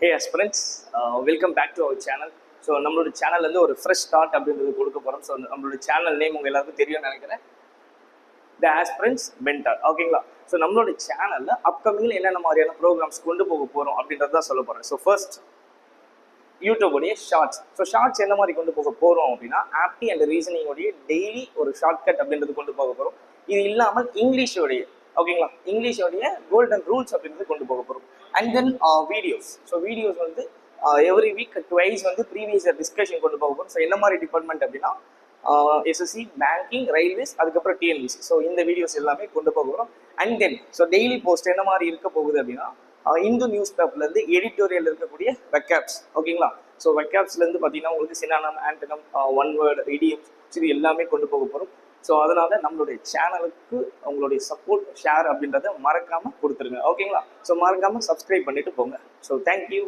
Hey aspirants, welcome back to our channel. So நம்மளோட channel வந்து ஒரு ஃப்ரெஷ் ஸ்டார்ட் அப்படின்றது கொடுக்க போகிறோம். ஸோ நம்மளோட சேனல் நேம் உங்கள் எல்லாருக்கும் தெரியும்னு நினைக்கிறேன், த ஆஸ்பிரன்ஸ் மென்டார். ஓகேங்களா? ஸோ நம்மளோட சேனலில் அப்கமிங்கில் என்னென்ன மாதிரியான ப்ரோக்ராம்ஸ் கொண்டு போக போகிறோம் அப்படின்றது தான் சொல்ல போகிறேன். ஸோ ஃபர்ஸ்ட் யூடியூபோடைய ஷார்ட்ஸ். ஸோ ஷார்ட்ஸ் எந்த மாதிரி கொண்டு போக போகிறோம் அப்படின்னா, ஆப்டி அண்ட் ரீசனிங்கோடைய டெய்லி ஒரு ஷார்ட்கட் அப்படின்றது கொண்டு போக போகிறோம். இது இல்லாமல் இங்கிலீஷோடைய, ஓகேங்களா, இங்கிலீஷோடைய கோல்டன் ரூல்ஸ் அப்படின்றது கொண்டு போக போகிறோம். And then videos. So videos வந்து எவ்ரி வீக் ட்வைஸ் வந்து ப்ரீவியஸ் இயர் டிஸ்கஷன் கொண்டு போக போகிறோம். ஸோ என்ன மாதிரி டிபார்ட்மெண்ட் அப்படின்னா எஸ்எஸ்சி, பேங்கிங், ரயில்வேஸ், அதுக்கப்புறம் டிஎன்பிசி. ஸோ இந்த வீடியோஸ் எல்லாமே கொண்டு போக போகிறோம். And then so daily post என்ன மாதிரி இருக்க போகுது அப்படின்னா, இந்து நியூஸ் பேப்பர்லேருந்து எடிட்டோரியல் இருக்கக்கூடிய வெக்காப்ஸ். ஓகேங்களா? ஸோ வெக்காப்ஸ்லேருந்து பார்த்தீங்கன்னா உங்களுக்கு synonym, antonym, one word, idioms, இது எல்லாமே கொண்டு போக போகிறோம். ஸோ அதனால நம்மளுடைய சேனலுக்கு உங்களுடைய சப்போர்ட், ஷேர் அப்படின்றத மறக்காமல் கொடுத்துருங்க. ஓகேங்களா? ஸோ மறக்காமல் சப்ஸ்கிரைப் பண்ணிட்டு போங்க. So thank you.